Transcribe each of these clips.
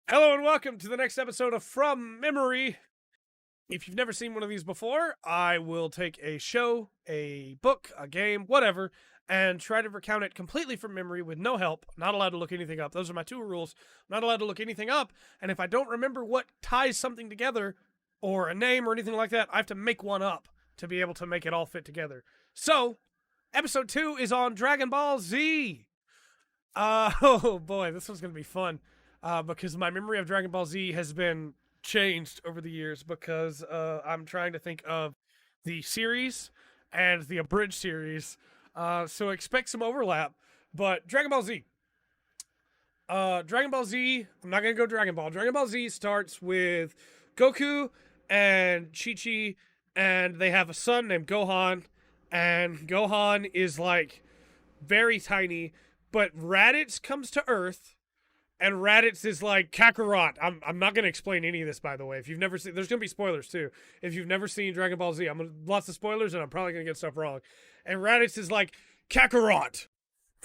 Hello and welcome to the next episode of From Memory. If you've never seen one of these before, I will take a show, a book, a game, whatever, and try to recount it completely from memory with no help. Not allowed to look anything up. Those are my two rules. I'm not allowed to look anything up, and if I don't remember what ties something together, or a name or anything like that, I have to make one up to be able to make it all fit together. So, episode 2 is on Dragon Ball Z. Oh boy, this one's gonna be fun. Because my memory of Dragon Ball Z has been changed over the years because I'm trying to think of the series and the abridged series. So expect some overlap. But Dragon Ball Z. Dragon Ball Z, I'm not going to go Dragon Ball. Dragon Ball Z starts with Goku and Chi-Chi, and they have a son named Gohan. And Gohan is like very tiny, but Raditz comes to Earth, and Raditz is like Kakarot. I'm not gonna explain any of this, by the way. If you've never seen, there's gonna be spoilers too. If you've never seen Dragon Ball Z, lots of spoilers, and I'm probably gonna get stuff wrong. And Raditz is like Kakarot.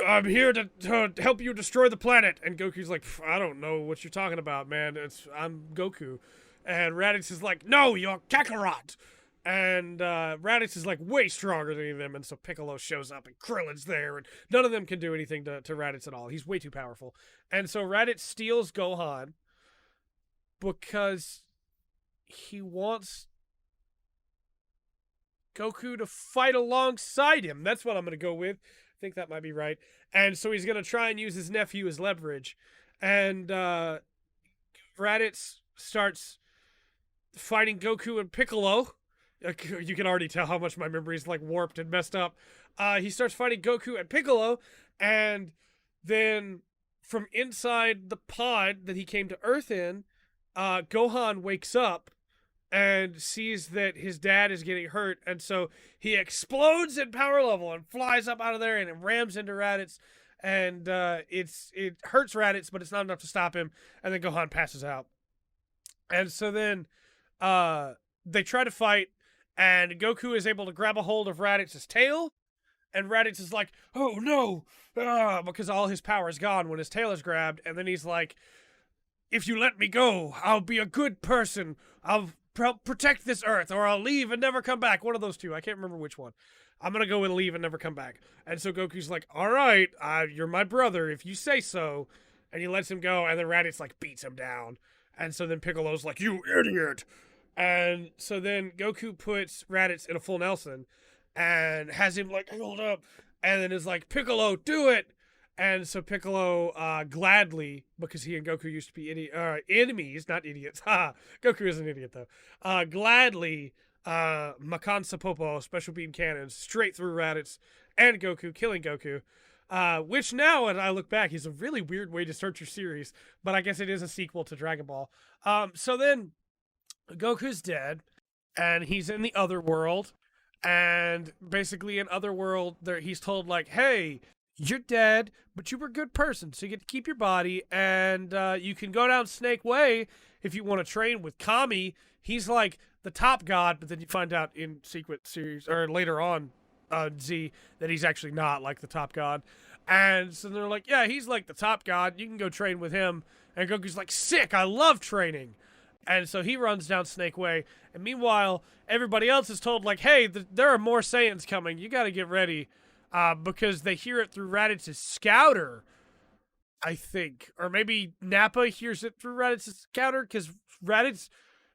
I'm here to help you destroy the planet. And Goku's like, I don't know what you're talking about, man. I'm Goku. And Raditz is like, no, you're Kakarot. And Raditz is like way stronger than any of them, and so Piccolo shows up, and Krillin's there, and none of them can do anything to Raditz at all. He's way too powerful. And so Raditz steals Gohan because he wants Goku to fight alongside him. That's what I'm going to go with. I think that might be right. And so he's going to try and use his nephew as leverage. And Raditz starts fighting Goku and Piccolo. You can already tell how much my memory is like warped and messed up. He starts fighting Goku and Piccolo, and then from inside the pod that he came to Earth in, Gohan wakes up and sees that his dad is getting hurt, and so he explodes in power level and flies up out of there and it rams into Raditz, and it hurts Raditz, but it's not enough to stop him, and then Gohan passes out. And so then they try to fight, and Goku is able to grab a hold of Raditz's tail, and Raditz is like, oh no, because all his power is gone when his tail is grabbed, and then he's like, if you let me go, I'll be a good person, I'll protect this Earth, or I'll leave and never come back. One of those two, I can't remember which one. I'm gonna go with leave and never come back. And so Goku's like, all right, you're my brother, if you say so, and he lets him go, and then Raditz like beats him down, and so then Piccolo's like, you idiot. And so then Goku puts Raditz in a full Nelson and has him like hold up, and then is like, Piccolo, do it. And so Piccolo gladly, because he and Goku used to be enemies, not idiots. Ha! Goku is an idiot though. Gladly, Makan Sapopo, special beam cannons, straight through Raditz and Goku, killing Goku. Which now, as I look back, is a really weird way to start your series, but I guess it is a sequel to Dragon Ball. So then Goku's dead, and he's in the other world, and basically in other world, he's told like, hey, you're dead, but you were a good person, so you get to keep your body, and you can go down Snake Way if you want to train with Kami. He's like the top god, but then you find out in Secret Series, or later on Z, that he's actually not like the top god. And so they're like, yeah, he's like the top god, you can go train with him. And Goku's like, sick, I love training. And so he runs down Snake Way. And meanwhile, everybody else is told, like, hey, there are more Saiyans coming. You got to get ready. Because they hear it through Raditz's scouter, I think. Or maybe Nappa hears it through Raditz's scouter because Raditz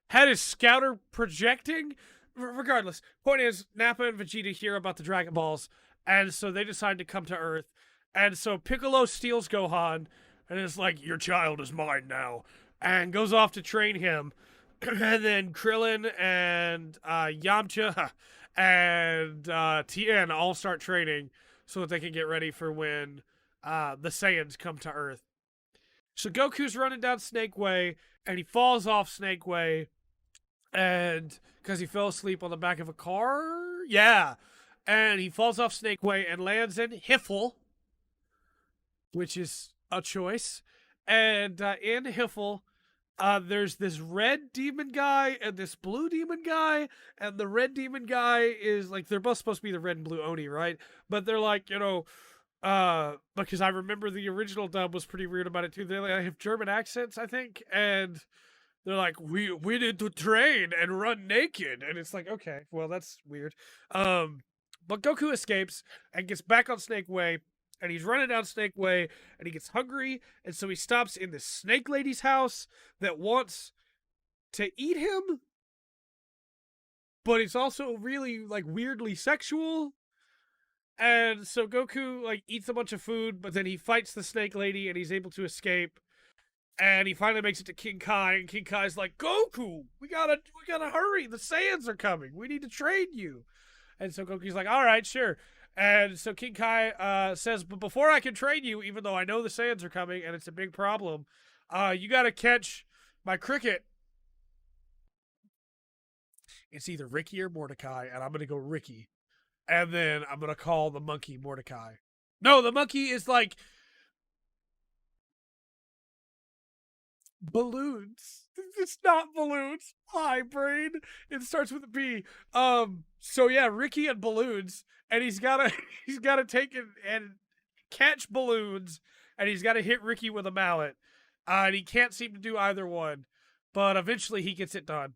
had his scouter projecting. Regardless, point is, Nappa and Vegeta hear about the Dragon Balls. And so they decide to come to Earth. And so Piccolo steals Gohan. And is like, your child is mine now. And goes off to train him. And then Krillin and Yamcha and Tien all start training so that they can get ready for when the Saiyans come to Earth. So Goku's running down Snake Way, and he falls off Snake Way, and because he fell asleep on the back of a car? Yeah. And he falls off Snake Way and lands in Hiffle, which is a choice. And in Hiffle, there's this red demon guy and this blue demon guy, and the red demon guy is like, they're both supposed to be the red and blue Oni, right? But they're like, Because I remember the original dub was pretty weird about it too. They like, have German accents, I think, and they're like, we need to train and run naked, and it's like, okay, well that's weird. But Goku escapes and gets back on Snake Way, and he's running down Snake Way, and he gets hungry, and so he stops in this Snake Lady's house that wants to eat him, but it's also really like weirdly sexual. And so Goku like eats a bunch of food, but then he fights the Snake Lady and he's able to escape. And he finally makes it to King Kai, and King Kai's like, Goku, we gotta hurry. The Saiyans are coming. We need to train you. And so Goku's like, all right, sure. And so King Kai says, but before I can train you, even though I know the Saiyans are coming and it's a big problem, you gotta catch my cricket. It's either Ricky or Mordecai, and I'm gonna go Ricky. And then I'm gonna call the monkey Mordecai. No, the monkey is like balloons. It's not balloons. Hi, brain. It starts with a B. So yeah, Ricky and balloons, and he's gotta he's gotta take it and catch balloons, and he's gotta hit Ricky with a mallet. And he can't seem to do either one, but eventually he gets it done.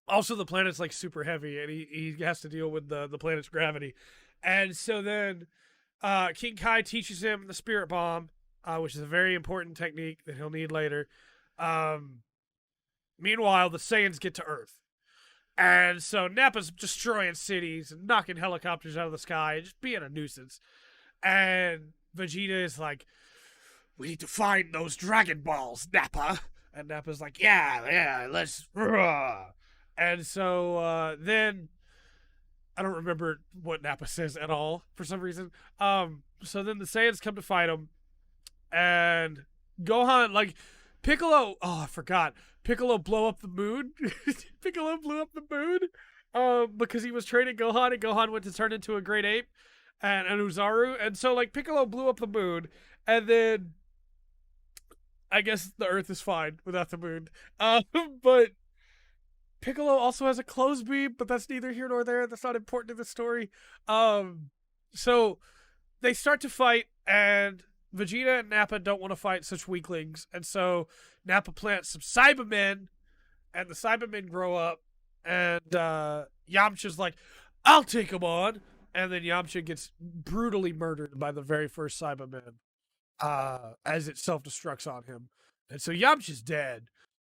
Also, the planet's like super heavy, and he has to deal with the planet's gravity. And so then King Kai teaches him the spirit bomb, which is a very important technique that he'll need later. Meanwhile, the Saiyans get to Earth. And so Nappa's destroying cities and knocking helicopters out of the sky and just being a nuisance. And Vegeta is like, we need to find those Dragon Balls, Nappa. And Nappa's like, yeah, let's... And so then... I don't remember what Nappa says at all for some reason. So then the Saiyans come to fight him. And Gohan, like... Piccolo, oh, I forgot. Piccolo blew up the moon. Piccolo blew up the moon because he was training Gohan, and Gohan went to turn into a great ape and an Uzaru. And so, like, Piccolo blew up the moon, and then I guess the Earth is fine without the moon. But Piccolo also has a clothes beam, but that's neither here nor there. That's not important to the story. So they start to fight, and Vegeta and Nappa don't want to fight such weaklings, and so Nappa plants some Cybermen, and the Cybermen grow up, and Yamcha's like, I'll take them on, and then Yamcha gets brutally murdered by the very first Cyberman as it self-destructs on him. And so Yamcha's dead,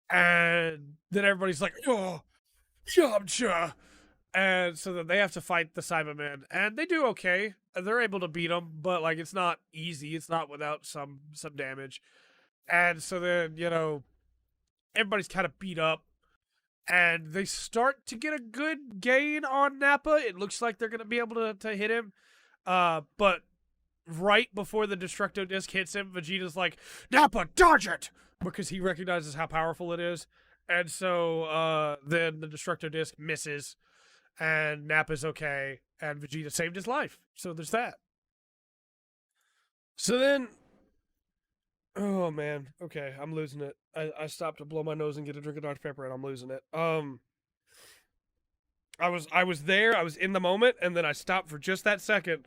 and then everybody's like, oh, Yamcha! And so then they have to fight the Cybermen, and they do okay. They're able to beat them, but like it's not easy. It's not without some damage. And so then, you know, everybody's kind of beat up, and they start to get a good gain on Nappa. It looks like they're gonna be able to hit him. But right before the Destructo Disc hits him, Vegeta's like, Nappa, dodge it! Because he recognizes how powerful it is. And so then the Destructo Disc misses, and Nappa's okay, and Vegeta saved his life. So there's that. So then, oh man, okay, I'm losing it. I stopped to blow my nose and get a drink of Dr. Pepper, and I'm losing it. I was there, I was in the moment, and then I stopped for just that second.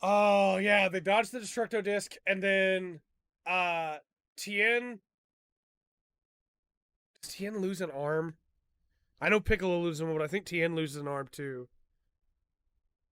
Oh yeah, they dodged the Destructo Disc, and then Tien. Does Tien lose an arm? I know Piccolo loses one, but I think Tien loses an arm too.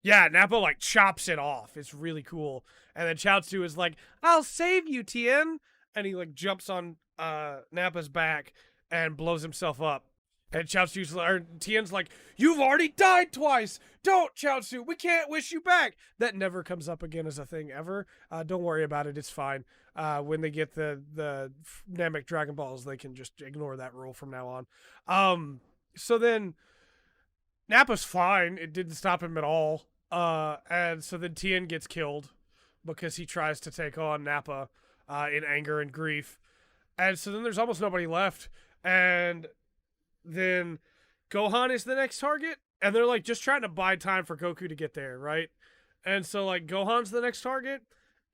Yeah, Nappa like chops it off. It's really cool. And then Chaozu is like, I'll save you, Tien. And he like jumps on Nappa's back and blows himself up. And Tien's like, you've already died twice. Don't, Chaozu. We can't wish you back. That never comes up again as a thing ever. Don't worry about it. It's fine. When they get the Namek Dragon Balls, they can just ignore that rule from now on. So then Nappa's fine. It didn't stop him at all. And so then Tien gets killed because he tries to take on Nappa in anger and grief. And so then there's almost nobody left. And then Gohan is the next target. And they're like just trying to buy time for Goku to get there, right? And so like Gohan's the next target.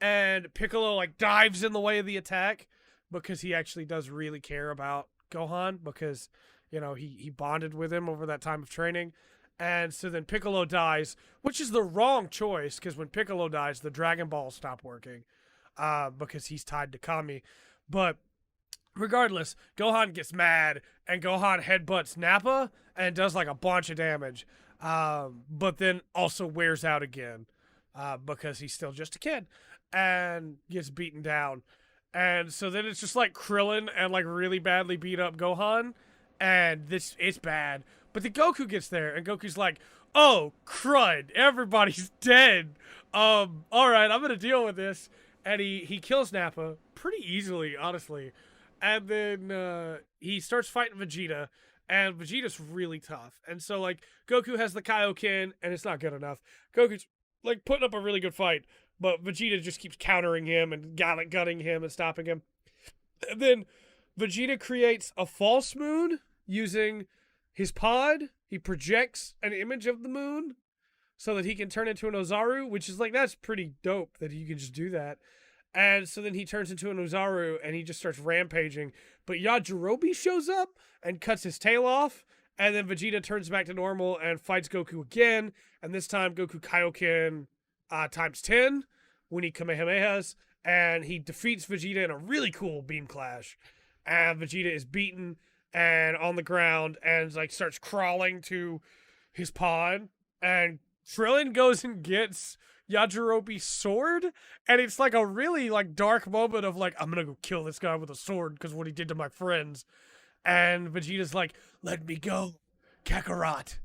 And Piccolo like dives in the way of the attack because he actually does really care about Gohan because, you know, he bonded with him over that time of training. And so then Piccolo dies, which is the wrong choice because when Piccolo dies, the Dragon Balls stop working because he's tied to Kami. But regardless, Gohan gets mad and Gohan headbutts Nappa and does like a bunch of damage, but then also wears out again because he's still just a kid and gets beaten down. And so then it's just like Krillin and like really badly beat up Gohan, and this it's bad. But then Goku gets there, and Goku's like, "Oh crud! Everybody's dead. All right, I'm gonna deal with this." And he kills Nappa pretty easily, honestly. And then he starts fighting Vegeta, and Vegeta's really tough. And so like Goku has the Kaioken, and it's not good enough. Goku's like putting up a really good fight, but Vegeta just keeps countering him and gunning him and stopping him. And then Vegeta creates a false moon using his pod. He projects an image of the moon so that he can turn into an Ozaru, which is like, that's pretty dope that you can just do that. And so then he turns into an Ozaru and he just starts rampaging. But Yajirobe shows up and cuts his tail off. And then Vegeta turns back to normal and fights Goku again. And this time Goku Kaioken times 10 when he Kamehamehas. And he defeats Vegeta in a really cool beam clash. And Vegeta is beaten and on the ground and like starts crawling to his pod. And Krillin goes and gets Yajirobe's sword, and it's like a really like dark moment of like, I'm gonna go kill this guy with a sword because what he did to my friends. And Vegeta's like, let me go, Kakarot,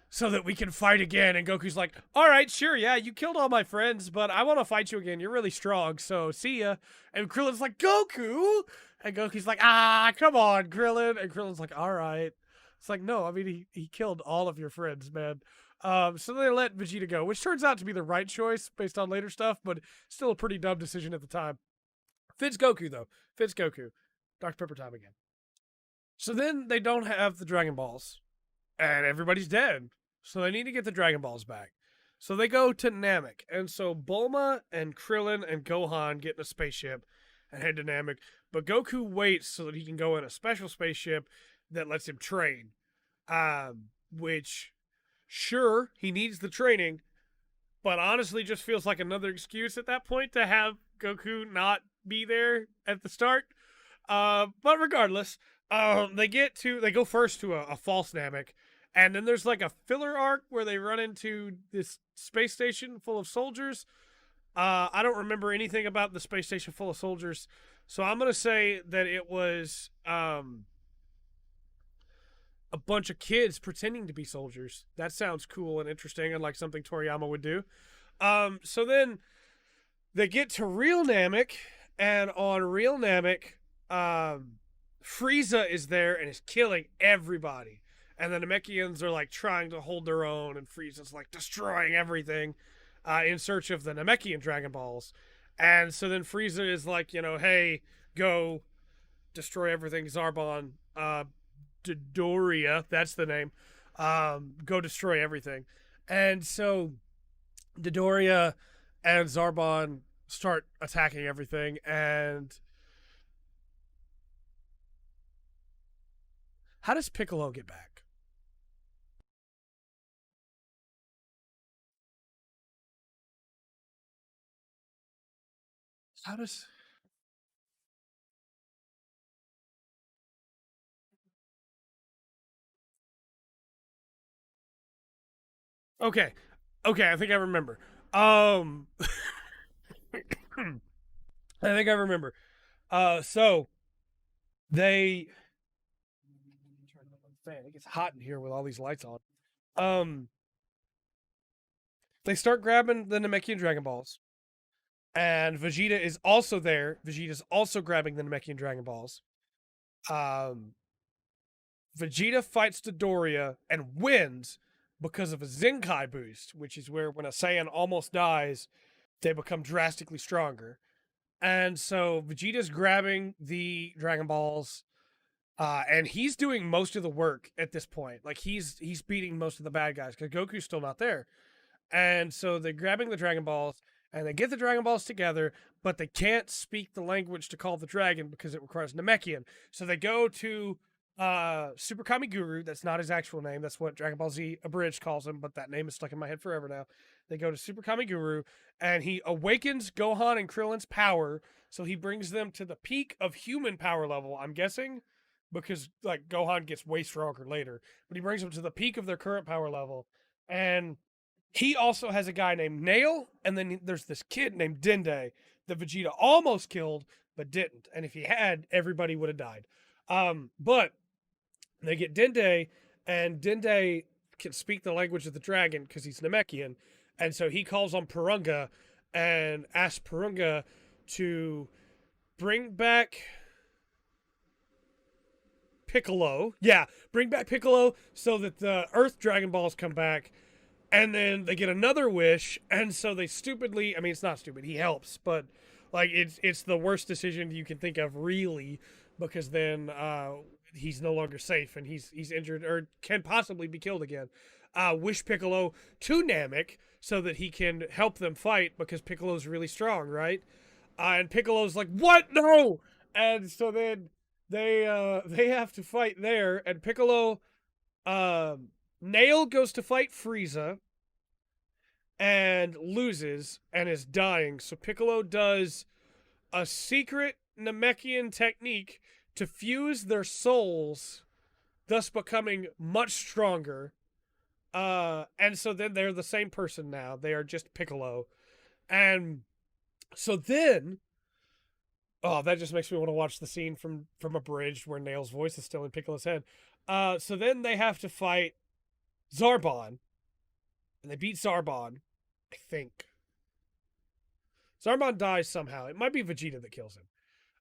so that we can fight again. And Goku's like, all right, sure, yeah, you killed all my friends, but I want to fight you again. You're really strong, so see ya. And Krillin's like, Goku, and Goku's like, come on, Krillin. And Krillin's like, all right. It's like, no, I mean, he killed all of your friends, man. So they let Vegeta go, which turns out to be the right choice based on later stuff, but still a pretty dumb decision at the time. Fits Goku, though. Fits Goku. Dr. Pepper time again. So then they don't have the Dragon Balls, and everybody's dead. So they need to get the Dragon Balls back. So they go to Namek, and so Bulma and Krillin and Gohan get in a spaceship and head to Namek, but Goku waits so that he can go in a special spaceship that lets him train, which... Sure, he needs the training, but honestly just feels like another excuse at that point to have Goku not be there at the start. But regardless, they go first to a false Namek, and then there's like a filler arc where they run into this space station full of soldiers. I don't remember anything about the space station full of soldiers, so I'm gonna say that it was a bunch of kids pretending to be soldiers. That sounds cool and interesting and like something Toriyama would do. So then they get to real Namek, and on real Namek, Frieza is there and is killing everybody. And the Namekians are like trying to hold their own, and Frieza's like destroying everything in search of the Namekian Dragon Balls. And so then Frieza is like, hey, go destroy everything, Zarbon. Dodoria, that's the name. Go destroy everything. And so Dodoria and Zarbon start attacking everything, and how does Piccolo get back? How does... Okay. Okay, I think I remember. I think I remember. So they turn up the fan. It gets hot in here with all these lights on. Um, they start grabbing the Namekian Dragon Balls, and Vegeta is also there. Vegeta's also grabbing the Namekian Dragon Balls. Um, Vegeta fights Dodoria and wins because of a Zenkai boost, which is where when a Saiyan almost dies, they become drastically stronger. And so Vegeta's grabbing the Dragon Balls, and he's doing most of the work at this point. Like he's beating most of the bad guys because Goku's still not there. And so they're grabbing the Dragon Balls, and they get the Dragon Balls together, but they can't speak the language to call the dragon because it requires Namekian. So they go to Super Kami Guru. That's not his actual name. That's what Dragon Ball Z Abridged calls him, but that name is stuck in my head forever now. They go to Super Kami Guru, and he awakens Gohan and Krillin's power, so he brings them to the peak of human power level. I'm guessing, because like Gohan gets way stronger later, but he brings them to the peak of their current power level, and he also has a guy named Nail, and then there's this kid named Dende that Vegeta almost killed but didn't. And if he had, everybody would have died. But they get Dende, and Dende can speak the language of the dragon because he's Namekian. And so he calls on Purunga and asks Purunga to bring back Piccolo. Yeah, bring back Piccolo so that the Earth Dragon Balls come back. And then they get another wish, and so they stupidly, I mean, it's not stupid, he helps, but like it's the worst decision you can think of, really, because then he's no longer safe and he's injured or can possibly be killed again. Wish Piccolo to Namek so that he can help them fight because Piccolo's really strong, right? And Piccolo's like, "What? No!" And so then they have to fight there, and Piccolo Nail goes to fight Frieza and loses and is dying. So Piccolo does a secret Namekian technique to fuse their souls, thus becoming much stronger. And so then they're the same person now. They are just Piccolo. And so then, oh, that just makes me want to watch the scene from Abridged where Nail's voice is still in Piccolo's head. So then they have to fight Zarbon. And they beat Zarbon, I think. Zarbon dies somehow. It might be Vegeta that kills him.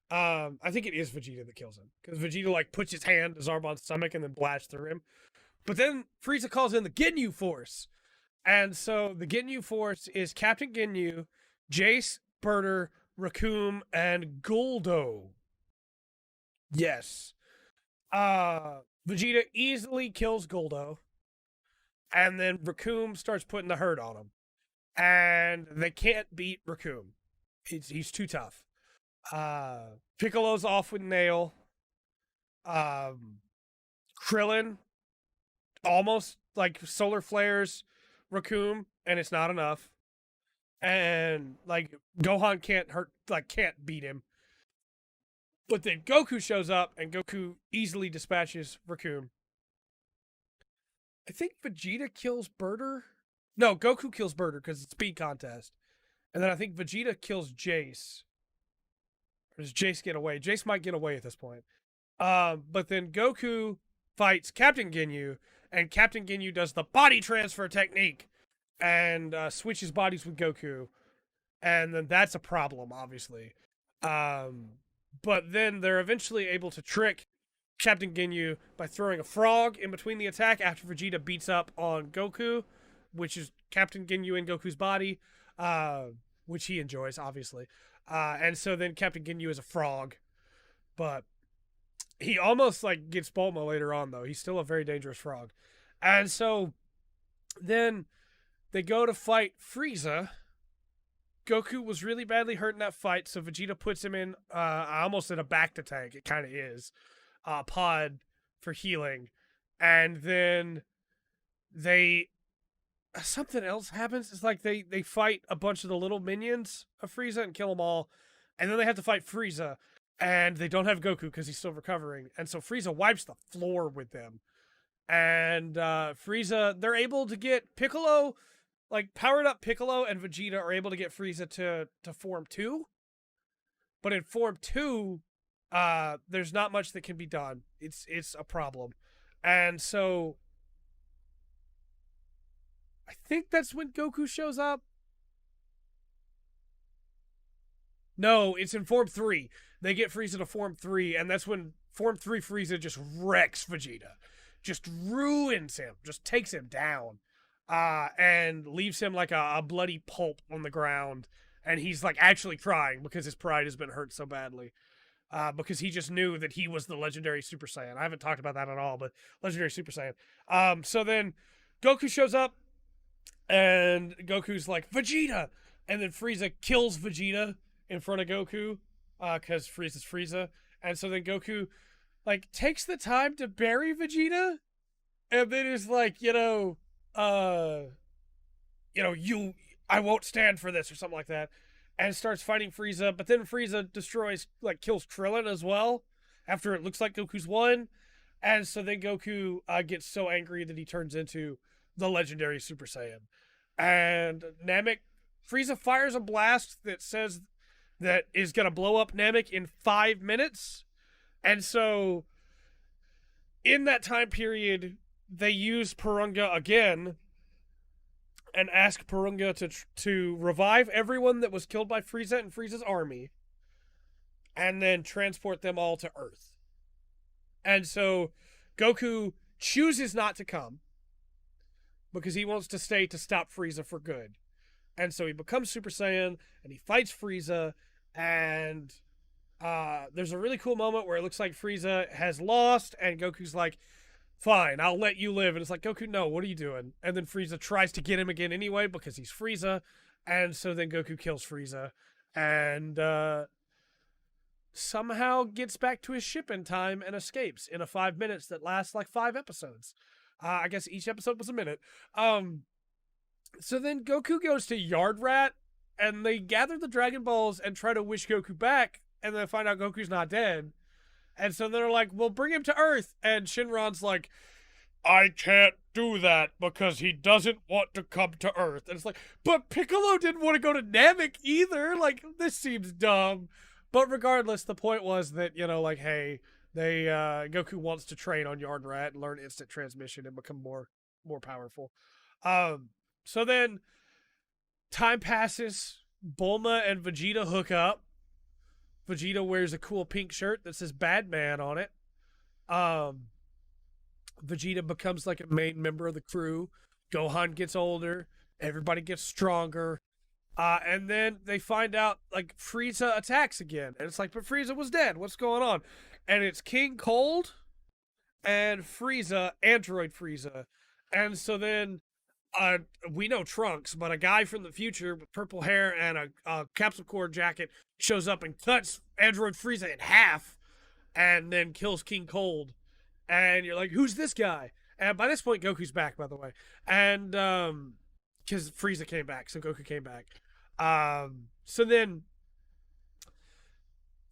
I think it is Vegeta that kills him. Because Vegeta, like, puts his hand to Zarbon's stomach and then blasts through him. But then Frieza calls in the Ginyu Force. And so the Ginyu Force is Captain Ginyu, Jace, Birder, and Guldo. Yes. Vegeta easily kills Guldo. And then Raccoon starts putting the hurt on him. And they can't beat Raccoon. He's too tough. Piccolo's off with Nail. Krillin almost like solar flares Raccoon, and it's not enough. And like Gohan can't beat him. But then Goku shows up, and Goku easily dispatches Raccoon. I think Vegeta kills Birder. No, Goku kills Birder because it's speed contest. And then I think Vegeta kills Jace. Or does Jace get away? Jace might get away at this point. But then Goku fights Captain Ginyu, and Captain Ginyu does the body transfer technique and switches bodies with Goku. And then that's a problem, obviously. But then they're eventually able to trick Captain Ginyu by throwing a frog in between the attack after Vegeta beats up on Goku, which is Captain Ginyu in Goku's body, which he enjoys, obviously. And so then Captain Ginyu is a frog, but he almost like gets Bulma later on, though. He's still a very dangerous frog. And so then they go to fight Frieza. Goku was really badly hurt in that fight, so Vegeta puts him in, I almost said a Bacta tank, it kind of is, pod for healing. And then something else happens. It's like they fight a bunch of the little minions of Frieza and kill them all. And then they have to fight Frieza, and they don't have Goku because he's still recovering. And so Frieza wipes the floor with them. And Frieza, they're able to get Piccolo, like powered up Piccolo and Vegeta are able to get Frieza to Form 2. But in Form 2, there's not much that can be done. It's a problem. And so I think that's when Goku shows up. No, it's in Form 3. They get Frieza to Form 3, and that's when Form 3 Frieza just wrecks Vegeta. Just ruins him. Just takes him down. And leaves him like a bloody pulp on the ground. And he's like actually crying because his pride has been hurt so badly. Because he just knew that he was the legendary Super Saiyan. I haven't talked about that at all, but legendary Super Saiyan. So then Goku shows up, and Goku's like, Vegeta! And then Frieza kills Vegeta in front of Goku, because Frieza's Frieza. And so then Goku like takes the time to bury Vegeta, and then is like, uh, you, I won't stand for this or something like that, and starts fighting Frieza. But then Frieza destroys, like, kills Krillin as well after it looks like Goku's won, and so then Goku gets so angry that he turns into the legendary Super Saiyan, and Frieza fires a blast that says that is gonna blow up Namek in 5 minutes, and so in that time period they use Purunga again and ask Purunga to revive everyone that was killed by Frieza and Frieza's army, and then transport them all to Earth. And so Goku chooses not to come because he wants to stay to stop Frieza for good. And so he becomes Super Saiyan and he fights Frieza. And there's a really cool moment where it looks like Frieza has lost, and Goku's like, fine, I'll let you live. And it's like, Goku, no, what are you doing? And then Frieza tries to get him again anyway because he's Frieza. And so then Goku kills Frieza and somehow gets back to his ship in time and escapes in a 5 minutes that lasts like 5 episodes. I guess each episode was a minute. So then Goku goes to Yard Rat, and they gather the Dragon Balls and try to wish Goku back, and then find out Goku's not dead. And so they're like, well, bring him to Earth. And Shinron's like, I can't do that because he doesn't want to come to Earth. And it's like, but Piccolo didn't want to go to Namek either. Like, this seems dumb. But regardless, the point was that, like, hey, Goku wants to train on Yard Rat and learn instant transmission and become more powerful. So then time passes. Bulma and Vegeta hook up. Vegeta wears a cool pink shirt that says Bad Man on it. Vegeta becomes like a main member of the crew. Gohan gets older. Everybody gets stronger. And then they find out, like, Frieza attacks again. And it's like, but Frieza was dead. What's going on? And it's King Cold and Frieza, Android Frieza. And so then we know Trunks, but a guy from the future with purple hair and a capsule core jacket shows up and cuts Android Frieza in half and then kills King Cold. And you're like, who's this guy? And by this point, Goku's back, by the way. And, because Frieza came back, so Goku came back. So then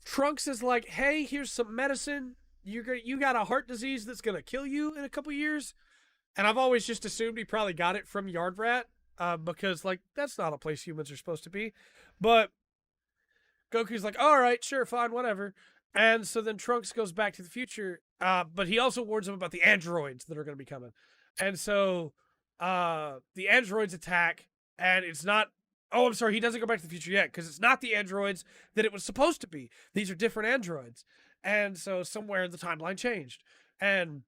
Trunks is like, hey, here's some medicine. You got a heart disease that's going to kill you in a couple years. And I've always just assumed he probably got it from Yard Rat, because, like, that's not a place humans are supposed to be. But Goku's like, all right, sure, fine, whatever. And so then Trunks goes back to the future, but he also warns him about the androids that are going to be coming. And so the androids attack, and it's not... Oh, I'm sorry, he doesn't go back to the future yet, because it's not the androids that it was supposed to be. These are different androids. And so somewhere the timeline changed. And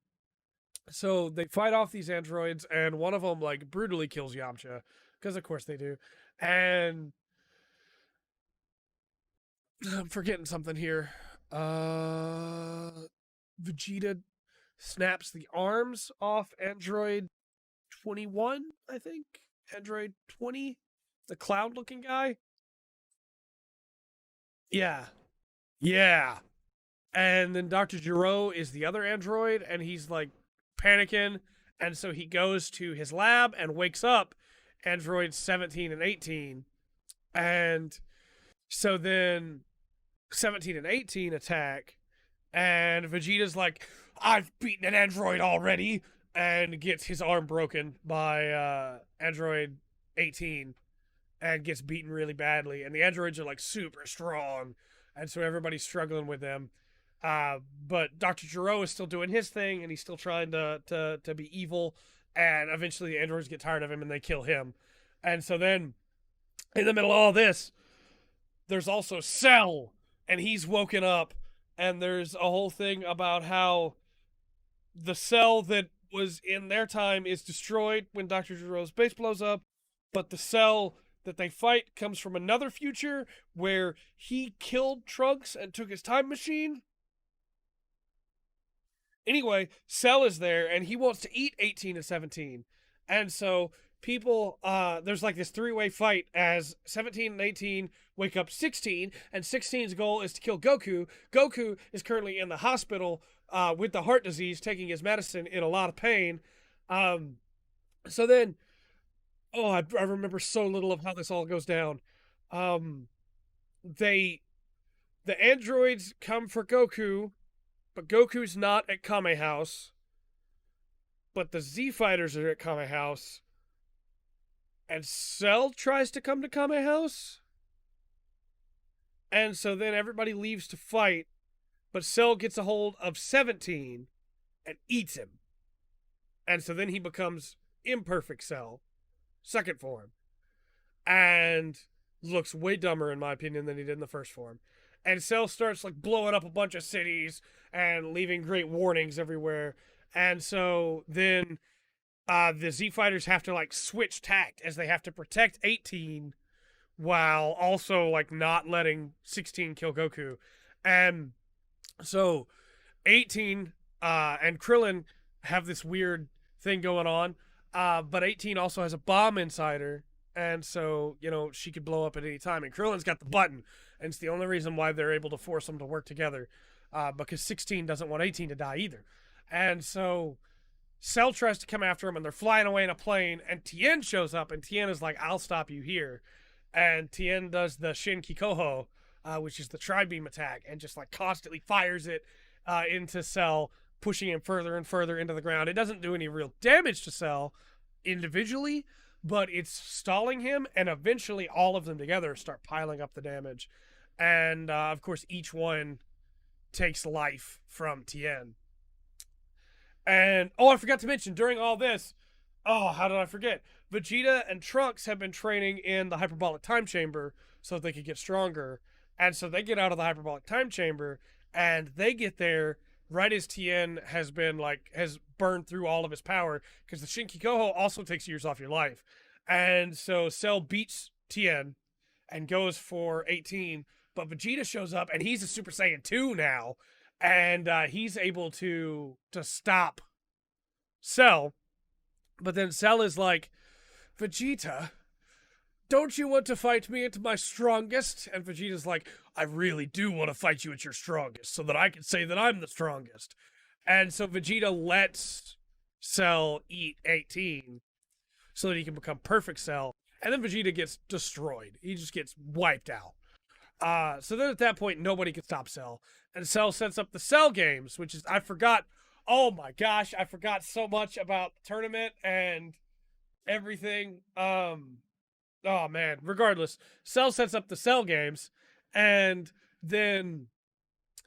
so they fight off these androids, and one of them, like, brutally kills Yamcha, because of course they do. And I'm forgetting something here. Vegeta snaps the arms off Android 21, I think. Android 20, the cloud-looking guy. Yeah. Yeah. And then Dr. Gero is the other android, and he's, like, panicking. And so he goes to his lab and wakes up androids 17 and 18. And so then 17 and 18 attack, and Vegeta's like, I've beaten an android already, and gets his arm broken by android 18 and gets beaten really badly. And the androids are, like, super strong, and so everybody's struggling with them. But Dr. Gero is still doing his thing, and he's still trying to be evil, and eventually the androids get tired of him and they kill him. And so then, in the middle of all this, there's also Cell, and he's woken up, and there's a whole thing about how the Cell that was in their time is destroyed when Dr. Gero's base blows up, but the Cell that they fight comes from another future where he killed Trunks and took his time machine. Anyway, Cell is there, and he wants to eat 18 and 17. And so people there's like this three-way fight as 17 and 18 wake up 16, and 16's goal is to kill Goku. Goku is currently in the hospital with the heart disease, taking his medicine in a lot of pain. Um, so then, oh, I remember so little of how this all goes down. Um, they the androids come for Goku, but Goku's not at Kame House. But the Z Fighters are at Kame House, and Cell tries to come to Kame House, and so then everybody leaves to fight, but Cell gets a hold of 17 and eats him. And so then he becomes Imperfect Cell, second form, and looks way dumber, in my opinion, than he did in the first form. And Cell starts like blowing up a bunch of cities and leaving great warnings everywhere. And so then the Z Fighters have to like switch tact as they have to protect 18 while also like not letting 16 kill Goku. And so 18 and Krillin have this weird thing going on, but 18 also has a bomb inside her, and so she could blow up at any time. And Krillin's got the button, and it's the only reason why they're able to force them to work together, because 16 doesn't want 18 to die either. And so Cell tries to come after him, and they're flying away in a plane, and Tien shows up, and Tien is like, "I'll stop you here." And Tien does the Shin Kikoho, which is the tri-beam attack, and just like constantly fires it into Cell, pushing him further and further into the ground. It doesn't do any real damage to Cell individually, but it's stalling him, and eventually all of them together start piling up the damage. And of course, each one takes life from Tien. And I forgot to mention, during all this, how did I forget? Vegeta and Trunks have been training in the hyperbolic time chamber so that they could get stronger. And so they get out of the hyperbolic time chamber, and they get there right as Tien has burned through all of his power, because the Shinkikoho also takes years off your life. And so Cell beats Tien and goes for 18, but Vegeta shows up, and he's a Super Saiyan 2 now, and he's able to stop Cell. But then Cell is like, "Vegeta, don't you want to fight me at my strongest?" And Vegeta's like, "I really do want to fight you at your strongest so that I can say that I'm the strongest." And so Vegeta lets Cell eat 18 so that he can become Perfect Cell. And then Vegeta gets destroyed. He just gets wiped out. So then at that point, nobody can stop Cell. And Cell sets up the Cell games, which is, I forgot. Oh my gosh, I forgot so much about the tournament and everything. Oh man, regardless, Cell sets up the Cell games, and then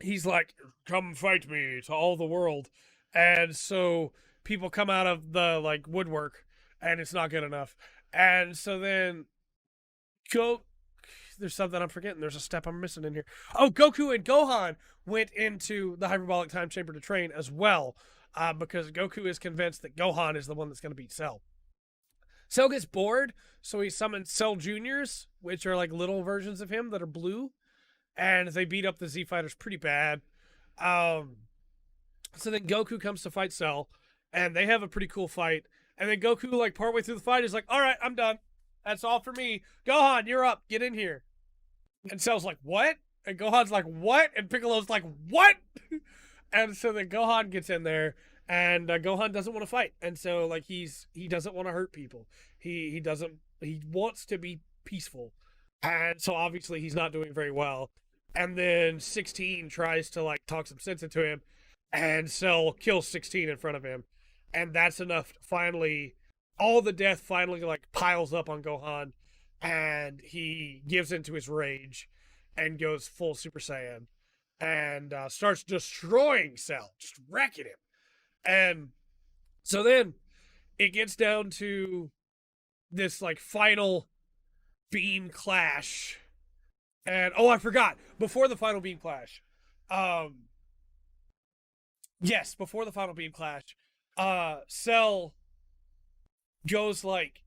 he's like, "Come fight me to all the world." And so people come out of the like woodwork, and it's not good enough. And so then there's something I'm forgetting. There's a step I'm missing in here. Oh, Goku and Gohan went into the hyperbolic time chamber to train as well, because Goku is convinced that Gohan is the one that's going to beat Cell. Cell gets bored, so he summons Cell Juniors, which are like little versions of him that are blue, and they beat up the Z Fighters pretty bad. So then Goku comes to fight Cell, and they have a pretty cool fight. And then Goku, like partway through the fight, is like, "All right, I'm done. That's all for me. Gohan, you're up. Get in here." And Cell's like, "What?" And Gohan's like, "What?" And Piccolo's like, "What?" And so then Gohan gets in there, and Gohan doesn't want to fight, and so like he doesn't want to hurt people. He wants to be peaceful, and so obviously he's not doing very well. And then 16 tries to like talk some sense into him, and Cell kills 16 in front of him, and that's enough to finally, all the death finally like piles up on Gohan, and he gives into his rage and goes full Super Saiyan and starts destroying Cell, just wrecking him. And so then it gets down to this like final beam clash. And I forgot, before the final beam clash. Yes, before the final beam clash, Cell goes like,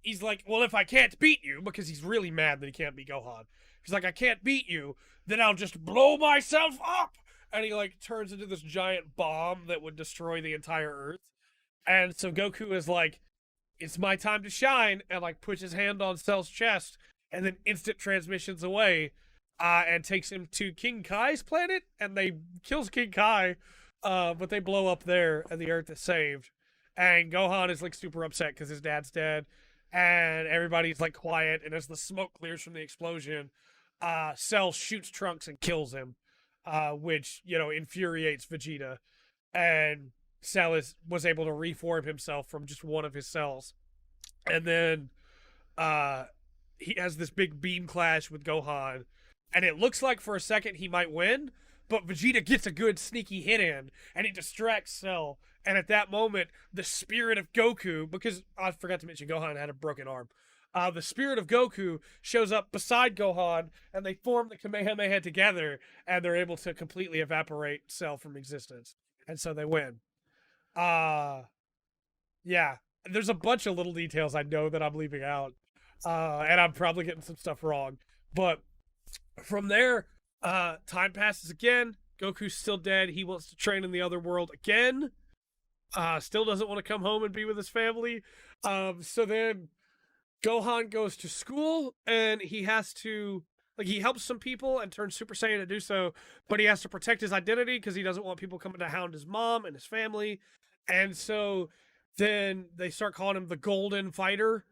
he's like, "Well, if I can't beat you," because he's really mad that he can't beat Gohan. He's like, "I can't beat you, then I'll just blow myself up." And he like turns into this giant bomb that would destroy the entire Earth. And so Goku is like, it's my time to shine, and like puts his hand on Cell's chest, and then instant transmissions away, and takes him to King Kai's planet, and they kills King Kai, but they blow up there, and the Earth is saved, and Gohan is like super upset because his dad's dead, and everybody's like quiet, and as the smoke clears from the explosion, Cell shoots Trunks and kills him, which infuriates Vegeta, and was able to reform himself from just one of his cells. And then uh, he has this big beam clash with Gohan, and it looks like for a second he might win, but Vegeta gets a good sneaky hit in, and he distracts Cell. And at that moment, the spirit of Goku, because I forgot to mention Gohan had a broken arm, the spirit of Goku shows up beside Gohan, and they form the Kamehameha together, and they're able to completely evaporate Cell from existence. And so they win. Uh yeah. There's a bunch of little details I know that I'm leaving out. And I'm probably getting some stuff wrong. But from there, time passes again. Goku's still dead. He wants to train in the other world again. Still doesn't want to come home and be with his family. So then Gohan goes to school, and he has to, like, he helps some people and turns Super Saiyan to do so, but he has to protect his identity because he doesn't want people coming to hound his mom and his family. And so then they start calling him the Golden Fighter.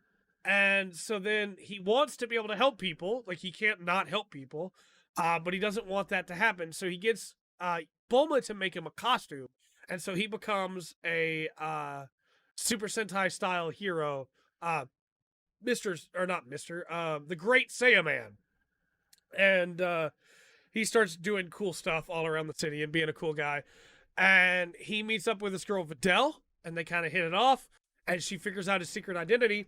And so then he wants to be able to help people. Like, he can't not help people, but he doesn't want that to happen. So he gets Bulma to make him a costume. And so he becomes a Super Sentai style hero, the Great Saiyaman. And he starts doing cool stuff all around the city and being a cool guy. And he meets up with this girl, Videl, and they kind of hit it off. And she figures out his secret identity.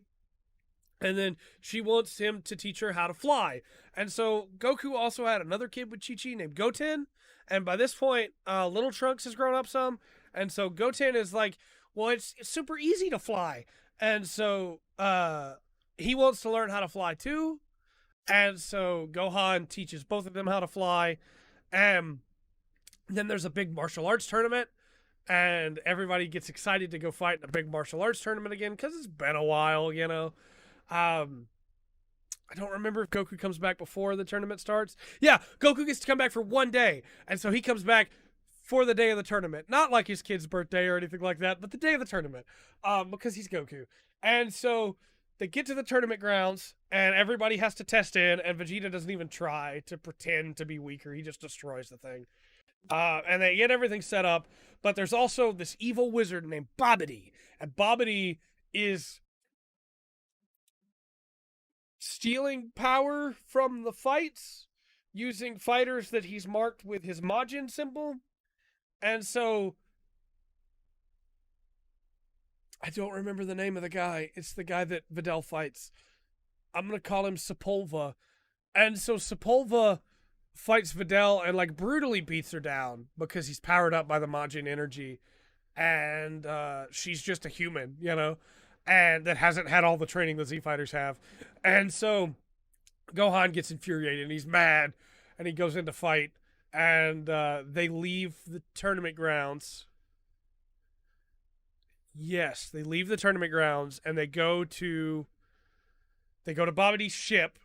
And then she wants him to teach her how to fly. And so Goku also had another kid with Chi-Chi named Goten. And by this point, Little Trunks has grown up some. And so Goten is like, well, it's super easy to fly. And so he wants to learn how to fly too. And so Gohan teaches both of them how to fly. And then there's a big martial arts tournament. And everybody gets excited to go fight in a big martial arts tournament again because it's been a while, I don't remember if Goku comes back before the tournament starts. Yeah, Goku gets to come back for one day. And so he comes back for the day of the tournament. Not like his kid's birthday or anything like that, but the day of the tournament. Because he's Goku. And so they get to the tournament grounds, and everybody has to test in, and Vegeta doesn't even try to pretend to be weaker. He just destroys the thing. And they get everything set up, but there's also this evil wizard named Babidi. And Babidi is stealing power from the fights using fighters that he's marked with his Majin symbol. And so I don't remember the name of the guy. It's the guy that Videl fights. I'm going to call him Sepulva. And so Sepulva fights Videl and like brutally beats her down because he's powered up by the Majin energy. And she's just a human, and that hasn't had all the training the Z Fighters have. And so Gohan gets infuriated and he's mad and he goes in to fight, and they leave the tournament grounds. Yes, they leave the tournament grounds and they go to Babidi's ship.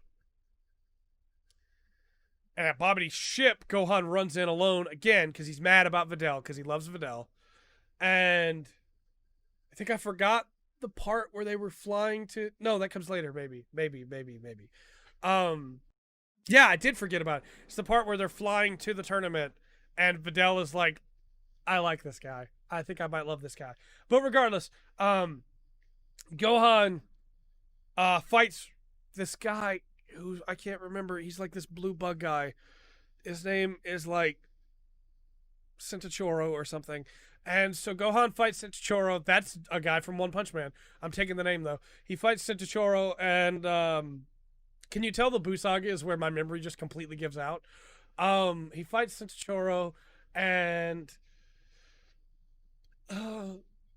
And at Babidi's ship, Gohan runs in alone again because he's mad about Videl because he loves Videl. And I think I forgot the part where they were flying to... No, that comes later, maybe. Yeah, I did forget about it. It's the part where they're flying to the tournament, and Videl is like, I like this guy. I think I might love this guy. But regardless, Gohan fights this guy who I can't remember. He's like this blue bug guy. His name is like Sentichoro or something. And so Gohan fights Sentichoro. That's a guy from One Punch Man. I'm taking the name, though. He fights Sentichoro, and can you tell the Buu Saga is where my memory just completely gives out? He fights Sentichoro, and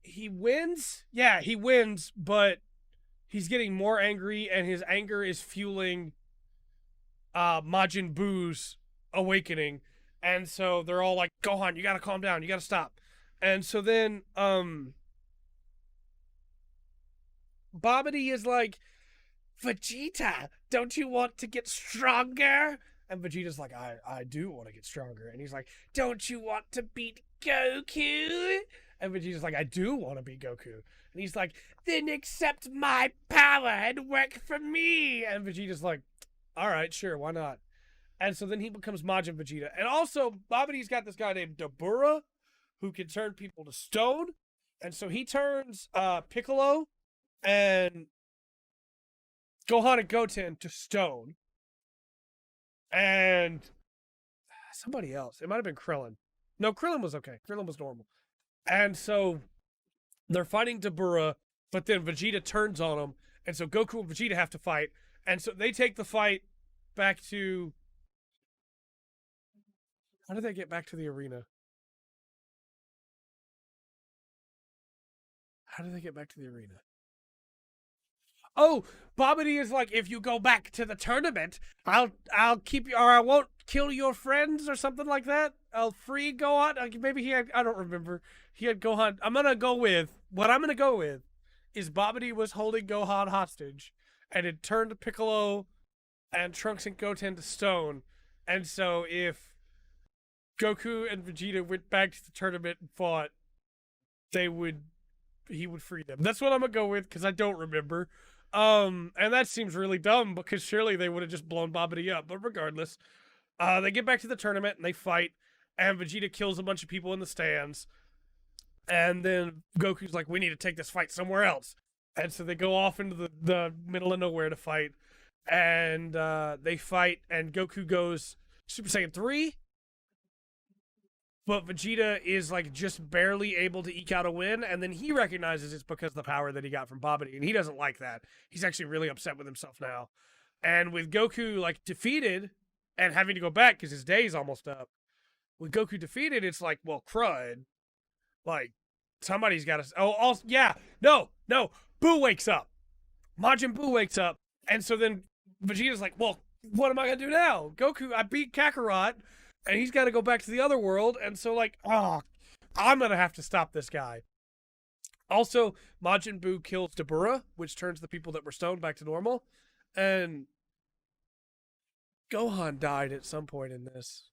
he wins. Yeah, he wins, but he's getting more angry, and his anger is fueling Majin Buu's awakening. And so they're all like, Gohan, you gotta calm down. You gotta stop. And so then Babidi is like, Vegeta, don't you want to get stronger? And Vegeta's like, I do want to get stronger. And he's like, don't you want to beat Goku? And Vegeta's like, I do want to beat Goku. And he's like, then accept my power and work for me. And Vegeta's like, all right, sure, why not? And so then he becomes Majin Vegeta. And also, Babidi's got this guy named Dabura who can turn people to stone. And so he turns Piccolo and Gohan and Goten to stone. And somebody else. It might have been Krillin. No, Krillin was okay. Krillin was normal. And so they're fighting Dabura, but then Vegeta turns on him. And so Goku and Vegeta have to fight. And so they take the fight back to... How did they get back to the arena? How did they get back to the arena? Oh, Babidi is like, if you go back to the tournament, I'll keep you, or I won't kill your friends, or something like that. I'll free Gohan. Maybe he had, I don't remember. He had Gohan. I'm gonna go with is Babidi was holding Gohan hostage, and it turned Piccolo and Trunks and Goten to stone, and so if Goku and Vegeta went back to the tournament and fought, he would free them. That's what I'm gonna go with because I don't remember. And that seems really dumb because surely they would have just blown Babidi up. But regardless, they get back to the tournament and they fight, and Vegeta kills a bunch of people in the stands. And then Goku's like, we need to take this fight somewhere else. And so they go off into the middle of nowhere to fight. And they fight, and Goku goes Super Saiyan 3. But Vegeta is like just barely able to eke out a win, and then he recognizes it's because of the power that he got from Babidi, and he doesn't like that. He's actually really upset with himself now. And with Goku like defeated and having to go back because his day's almost up, with Goku defeated, it's like, well, crud. Like, somebody's got to... Oh, also, yeah. No. Buu wakes up. Majin Buu wakes up. And so then Vegeta's like, well, what am I going to do now? Goku, I beat Kakarot, and he's got to go back to the other world. And so, like, I'm going to have to stop this guy. Also, Majin Buu kills Dabura, which turns the people that were stoned back to normal. And Gohan died at some point in this.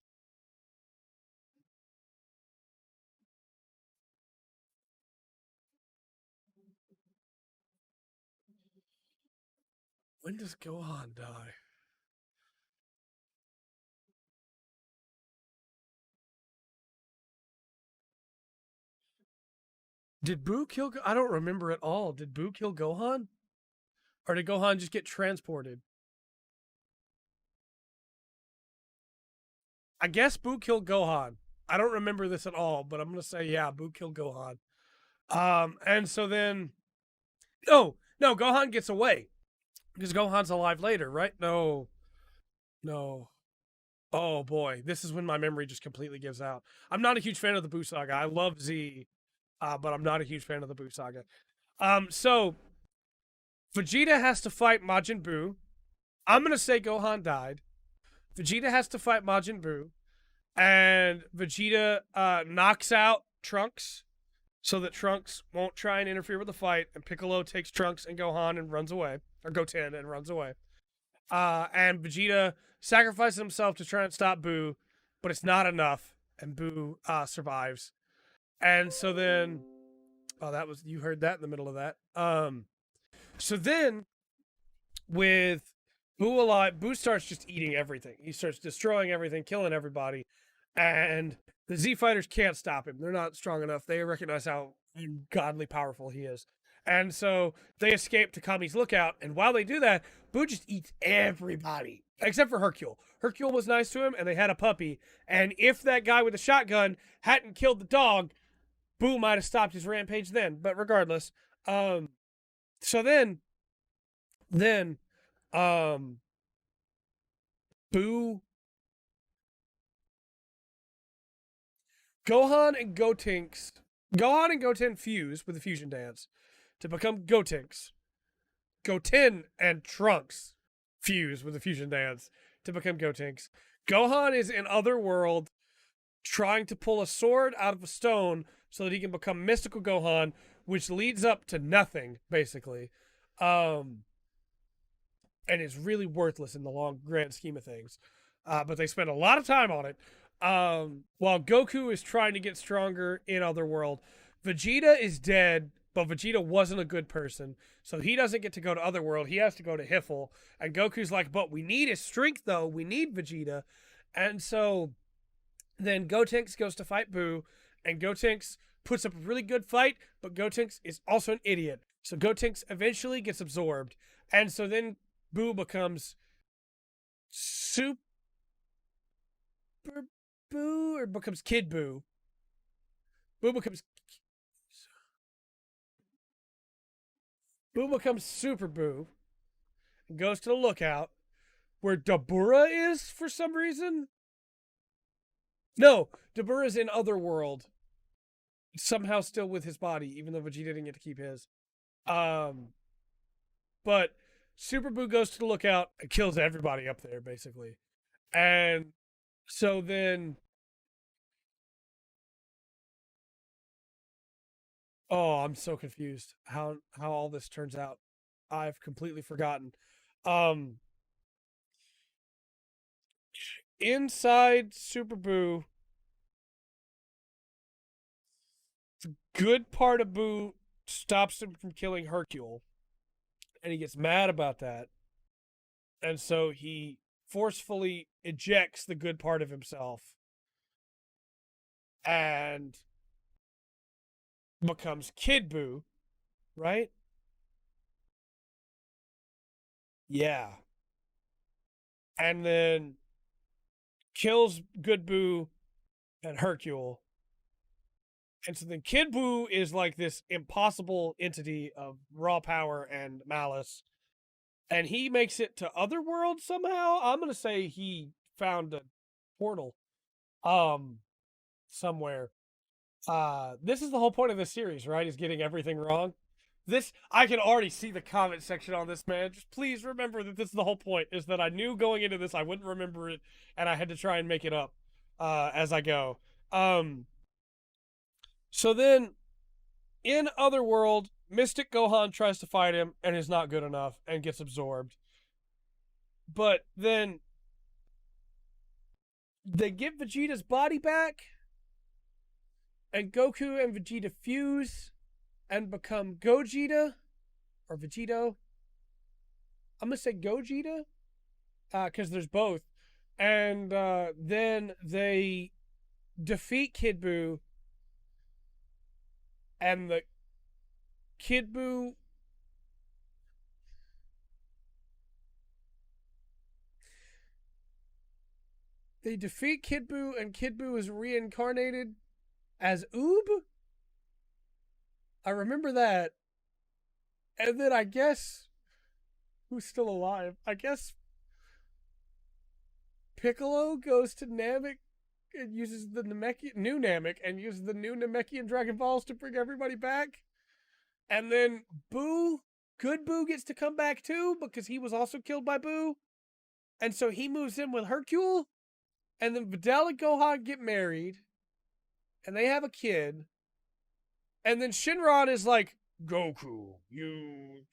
When does Gohan die? Did Buu kill... I don't remember at all. Did Buu kill Gohan? Or did Gohan just get transported? I guess Buu killed Gohan. I don't remember this at all, but I'm going to say, yeah, Buu killed Gohan. And so then... No, Gohan gets away. Because Gohan's alive later, right? No. Oh, boy. This is when my memory just completely gives out. I'm not a huge fan of the Buu Saga. I love Z, but I'm not a huge fan of the Buu Saga. So Vegeta has to fight Majin Buu. I'm going to say Gohan died. Vegeta has to fight Majin Buu. And Vegeta knocks out Trunks so that Trunks won't try and interfere with the fight. And Piccolo takes Trunks and Gohan and runs away. Or Goten and runs away. And Vegeta sacrifices himself to try and stop Buu. But it's not enough. And Buu survives. And so then... Oh, that was... You heard that in the middle of that. So then, with Buu alive, Buu starts just eating everything. He starts destroying everything, killing everybody. And the Z Fighters can't stop him. They're not strong enough. They recognize how ungodly powerful he is. And so they escape to Kami's Lookout. And while they do that, Buu just eats everybody. Except for Hercule. Hercule was nice to him, and they had a puppy. And if that guy with the shotgun hadn't killed the dog, Buu might have stopped his rampage then. But regardless, so then, Buu, Gohan and Goten fuse with the fusion dance to become Gotenks. Goten and Trunks fuse with the fusion dance to become Gotenks. Gohan is in Otherworld trying to pull a sword out of a stone so that he can become Mystical Gohan, which leads up to nothing, basically. Um, and it's really worthless in the long grand scheme of things. But they spend a lot of time on it. While Goku is trying to get stronger in Otherworld, Vegeta is dead, but Vegeta wasn't a good person, so he doesn't get to go to Otherworld. He has to go to Hiffle, and Goku's like, "But we need his strength, though. We need Vegeta," and so then Gotenks goes to fight Boo, and Gotenks puts up a really good fight, but Gotenks is also an idiot. So Gotenks eventually gets absorbed, and so then Boo becomes Super Boo or becomes Kid Boo. Boo becomes Boo becomes Super Boo and goes to the lookout where Dabura is for some reason. No, Dabura's in Otherworld. Somehow still with his body, even though Vegeta didn't get to keep his. Um, but Super Boo goes to the lookout and kills everybody up there, basically. And so then, oh, I'm so confused how all this turns out. I've completely forgotten. Um, inside Super Boo, the good part of Boo stops him from killing Hercule, and he gets mad about that, and so he forcefully ejects the good part of himself and becomes Kid Boo, right? Yeah. And then kills Good Boo and Hercule. And so then Kid Boo is like this impossible entity of raw power and malice. And he makes it to Otherworld somehow. I'm gonna say he found a portal somewhere. This is the whole point of this series, right? Is getting everything wrong. This I can already see the comment section on this, man. Just please remember that this is the whole point. Is that I knew going into this I wouldn't remember it, and I had to try and make it up as I go. Um, so then in Otherworld, Mystic Gohan tries to fight him and is not good enough and gets absorbed. But then they get Vegeta's body back, and Goku and Vegeta fuse and become Gogeta or Vegito. I'm gonna say Gogeta because there's both. And then they defeat Kid Buu, and the Kid Buu they defeat Kid Buu, and Kid Buu is reincarnated as Oob. I remember that. And then I guess who's still alive? I guess Piccolo goes to Namek and uses the new Namek and uses the new Namekian Dragon Balls to bring everybody back. And then Boo, good Boo gets to come back too because he was also killed by Boo. And so he moves in with Hercule. And then Videl and Gohan get married. And they have a kid. And then Shinron is like, Goku, you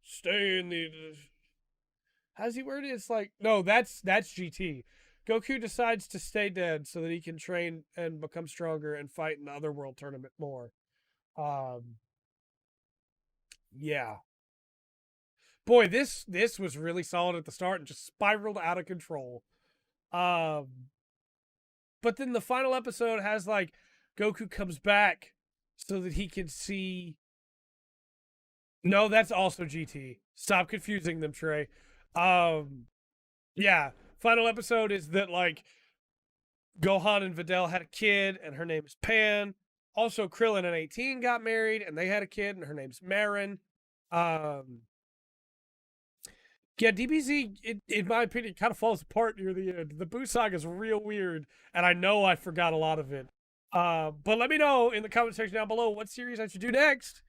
stay in the. How's he worded? It's like, no, that's GT. Goku decides to stay dead so that he can train and become stronger and fight in the Otherworld tournament more. Yeah. Boy, this was really solid at the start and just spiraled out of control. But then the final episode has like Goku comes back so that he can see. No, that's also GT. Stop confusing them, Trey. Yeah. Final episode is that like Gohan and Videl had a kid and her name is Pan. Also, Krillin and 18 got married and they had a kid and her name's Marin. Yeah, DBZ, in my opinion, kind of falls apart near the end. The Buu saga is real weird, and I know I forgot a lot of it. But let me know in the comment section down below what series I should do next.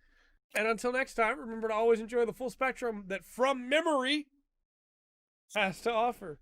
And until next time, remember to always enjoy the full spectrum that From Memory has to offer.